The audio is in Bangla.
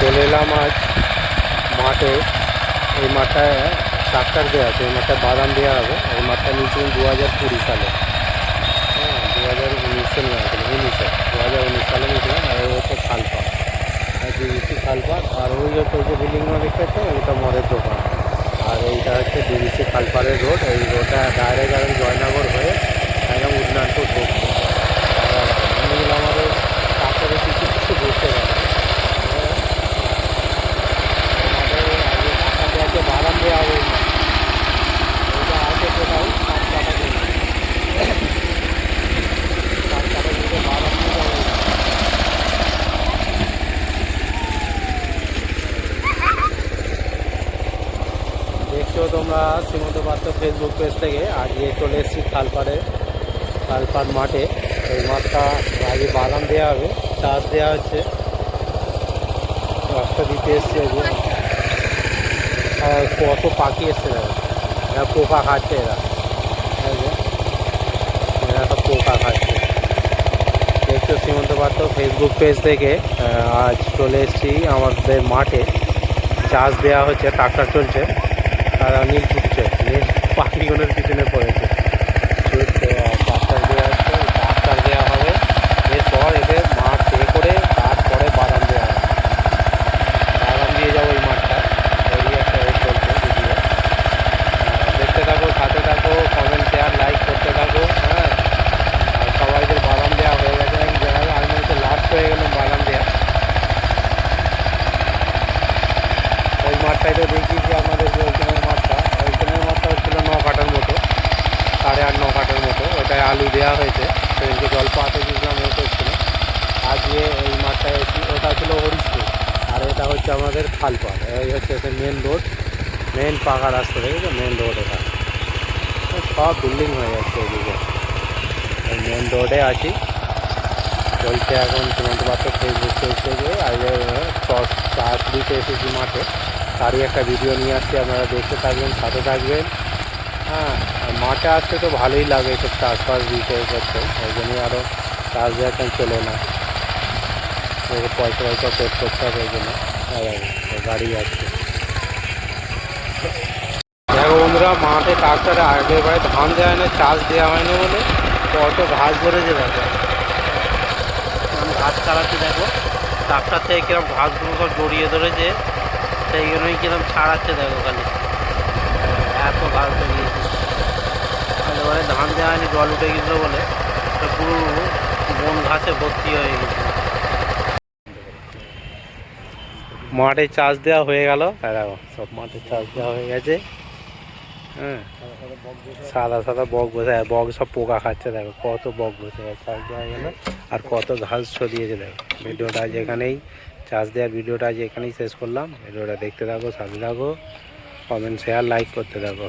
চলে এলাম আজ মাঠে। এই মাঠটায় ট্রাক্টর দেওয়া আছে, এই মাঠটায় বাদাম দেওয়া হবে। এই মাঠটা নিয়েছিলেন 2020 সালে, হ্যাঁ 2019 নেওয়া ছিল, 2019 সালে নিয়েছিলাম। আর ওই হচ্ছে খালপাড়, ডিবিসি খালপাড়। আর ওই হচ্ছে ওই যে বিল্ডিংগুলো দেখতে পাচ্ছে ওইটা মদের দোকান। আর এইটা হচ্ছে ডিবিসি খালপাড়ের রোড। এই রোডটা ডাইরেক্ট একদম জয়নগর হয়ে একদম উদনানপুর ঢুকছে। আর এগুলো আমাদের ট্রাক্টরে কিছু কিছু ঘুরতে পারে। বাদাম দেওয়া হবে, ওইটা আছে কোথাও 7 কাঠা জমি, 7 কাঠা জমিতে বাদাম দেওয়া হবে। দেখছো তোমরা শ্রীমন্ত পাত্র ফেসবুক পেজ থেকে। আজকে চলে এসেছি খালপাড় মাঠে। এই মাঠটা আগে বাদাম দেওয়া হবে, চাষ দেওয়া হচ্ছে, রাস্তা দিতে এসছে। কত পাখি এসছে দেখো, এরা পোকা খাচ্ছে, এরা এরা সব পোকা খাচ্ছে। দেখছো শ্রীমন্ত পাত্র ফেসবুক পেজ থেকে। আজ চলে এসেছি আমাদের মাঠে, চাষ দেওয়া হচ্ছে, ট্রাক্টর চলছে। আর নীল ছুটছে, নীল পাখিগুলোর পিছনে পড়েছে, ছুটছে। ট্রাক্টর দেওয়া হচ্ছে, ট্রাক্টর দেওয়া হবে। এরপর এদের মাঠ এ করে তারপরে বাদাম দেওয়া হবে। বাদাম দিয়ে যাবো এই মাঠটা। ওই একটা চলছে ভিডিও, দেখতে থাকো, সাথে থাকো, কমেন্ট শেয়ার লাইক করতে থাকো। হ্যাঁ, আর সবাইদের বাদাম দেওয়া হয়ে গেছে এক জায়গায়। আমি হচ্ছে লাস্ট হয়ে গেলাম বাদাম দেওয়া। ওই মাঠটাই তো দেখিয়েছি আপনাদের, যে ওইখানের মাঠটা হচ্ছিল 9 কাঠার মতো, 8.5-9 কাঠার মতো। ওটায় আলু দেওয়া হয়েছে। সেদিনকে জল পাতে গেছিলাম, ও করছিল। আজকে এই মাঠটায় এসেছি, ওটা ছিল হরিশপুর। আর এটা হচ্ছে আমাদের খালপাড়। এই হচ্ছে মেন রোড, মেন পাকা রাস্তা, দেখেছো মেন রোড। এটা সব বিল্ডিং হয়ে যাচ্ছে এদিকে। এই মেন রোডে আছি, চলছে এখন শ্রীমন্ত পাত্র ফেসবুক পেজ থেকে। আজকে চাষ দিতে এসেছি মাঠে, তারই একটা ভিডিও নিয়ে আসছি। আপনারা দেখতে থাকবেন, সাথে থাকবেন। হ্যাঁ, আর মাঠে আসতে তো ভালোই লাগে, এসব চাষবাস দিতে করতে। ওই জন্যই আরও চাষ দেওয়ার চলে না, পয়সা সেভ করতে হবে। ওই জন্য গাড়ি যাচ্ছে। দেখো বন্ধুরা, মাঠে ট্রাক্টরে আগেরবারে ধান দেওয়া হয়নি, চাষ দেওয়া হয়নি বলে কত ঘাস ধরেছে। দেখো আমি ঘাস ছাড়াচ্ছি, দেখো ট্রাক্টর থেকে কিরম ঘাসগুলো সব জড়িয়ে ধরেছে, সেই জন্যই কিরম ছাড়াচ্ছে। দেখো খালি এত ঘাস ধরিয়েছে। এবারে ধান দেওয়া হয়নি, জল উঠে গেছিলো বলে পুরো বন ঘাসে ভর্তি হয়ে গেছিল। মাঠে চাষ দেওয়া হয়ে গেল, দেখো সব মাঠে চাষ দেওয়া হয়ে গেছে। হ্যাঁ, সাদা সাদা বক বসে, বক সব পোকা খাচ্ছে। দেখো কত বক বসে চাষ দেওয়া গেল, আর কত ঘাস ছড়িয়েছে। দেখো ভিডিওটা আজ এখানেই, চাষ দেওয়ার ভিডিওটা আজ এখানেই শেষ করলাম। ভিডিওটা দেখতে থাকো, সাথে থাকো, কমেন্ট শেয়ার লাইক করতে থাকো।